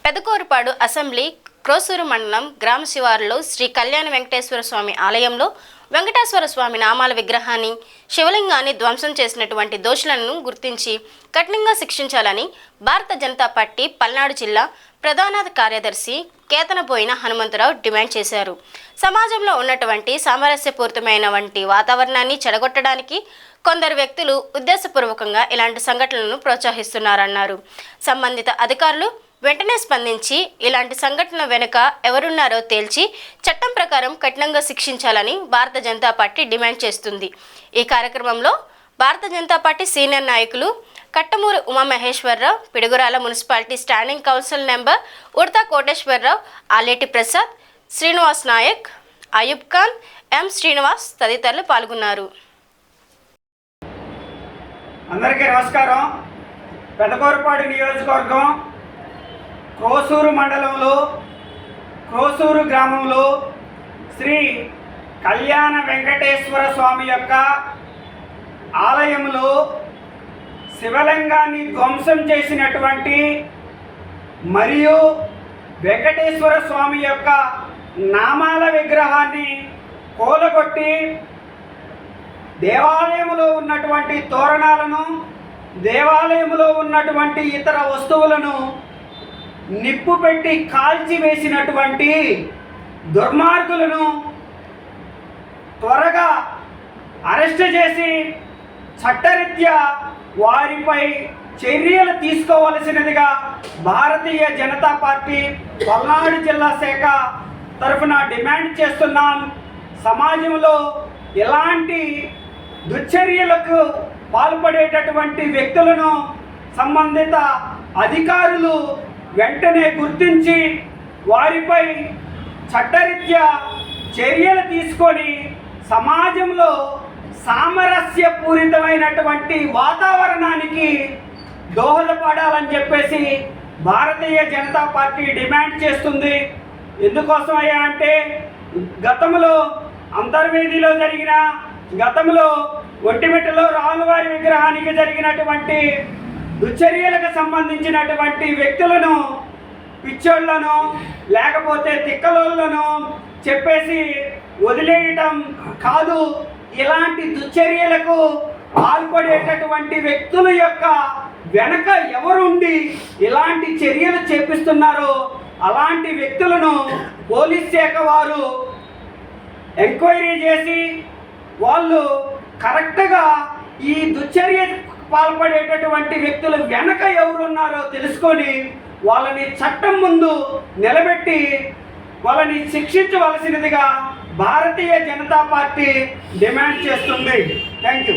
Pedakurapadu assembly Krosuru మండలం గ్రామ శివారులో శ్రీ కళ్యాణ వెంకటేశ్వర స్వామి ఆలయంలో వెంకటేశ్వర స్వామి నామాల విగ్రహాన్ని శివలింగాన్ని ధ్వంసం చేసినటువంటి దోషులను గుర్తించి కఠినంగా శిక్షించాలని భారత జనతా పార్టీ పల్నాడు జిల్లా ప్రధాన కార్యదర్శి కేతనబోయిన హనుమంతరావు డిమాండ్ చేశారు. సమాజంలో ఉన్నటువంటి సామరస్యపూరితమైన వంటి వాతావరణాన్ని చెడగొట్టడానికి కొందరు వ్యక్తులు ఉద్దేశపూర్వకంగా ఇలాంటి సంఘటనలను ప్రోత్సహిస్తున్నారన్నారు. సంబంధిత అధికారులు వెంటనే స్పందించి ఇలాంటి సంఘటన వెనుక ఎవరున్నారో తేల్చి చట్టం ప్రకారం కఠినంగా శిక్షించాలని భారత జనతా పార్టీ డిమాండ్ చేస్తుంది. ఈ కార్యక్రమంలో భారత జనతా పార్టీ సీనియర్ నాయకులు Kattamuri Umamaheswararao, Piduguralla municipality standing council member Udata Koteswararao, Aleti Prasad, Srinivas Naik, Ayub Khan, ఎం శ్రీనివాస్ తదితరులు పాల్గొన్నారు. అందరికీ నమస్కారం. పెదకూరుపాడు నియోజకవర్గం క్రోసూరు మండలంలో క్రోసూరు గ్రామంలో శ్రీ కళ్యాణ వెంకటేశ్వర స్వామి యొక్క ఆలయంలో శివలింగాన్ని ధ్వంసం చేసినటువంటి మరియు వెంకటేశ్వర స్వామి యొక్క నామాల విగ్రహాన్ని కూలగొట్టి దేవాలయంలో ఉన్నటువంటి తోరణాలను, దేవాలయంలో ఉన్నటువంటి ఇతర వస్తువులను నిప్పు పెట్టి కాల్చివేసినటువంటి దుర్మార్గులను త్వరగా అరెస్ట్ చేసి చట్టరీత్యా వారిపై చర్యలు తీసుకోవలసినదిగా భారతీయ జనతా పార్టీ పల్నాడు జిల్లా శాఖ తరఫున డిమాండ్ చేస్తున్నాం. సమాజంలో ఎలాంటి దుశ్చర్యలకు పాల్పడేటటువంటి వ్యక్తులను సంబంధిత అధికారులు వెంటనే గుర్తించి వారిపై చట్టరీత్యా చర్యలు తీసుకొని సమాజంలో సామరస్యపూరితమైనటువంటి వాతావరణానికి దోహదపడాలని చెప్పేసి భారతీయ జనతా పార్టీ డిమాండ్ చేస్తుంది. ఎందుకోసమయ్యా అంటే గతంలో అంతర్వేదిలో జరిగిన, గతంలో ఒంటిమిట్టలో రాములవారి విగ్రహానికి జరిగినటువంటి దుశ్చర్యలకు సంబంధించినటువంటి వ్యక్తులను, పిచ్చోళ్లను లేకపోతే తిక్కలోళ్లను చెప్పేసి వదిలేయటం కాదు. ఇలాంటి దుశ్చర్యలకు పాల్పడేటటువంటి వ్యక్తుల యొక్క వెనక ఎవరుండి ఇలాంటి చర్యలు చేపిస్తున్నారో అలాంటి వ్యక్తులను పోలీస్ శాఖ వారు ఎంక్వైరీ చేసి వాళ్ళు కరెక్ట్గా ఈ దుశ్చర్య పాల్పడేటటువంటి వ్యక్తుల వెనక ఎవరున్నారో తెలుసుకొని వాళ్ళని చట్టం ముందు నిలబెట్టి వాళ్ళని శిక్షించవలసినదిగా భారతీయ జనతా పార్టీ డిమాండ్ చేస్తుంది. Thank you.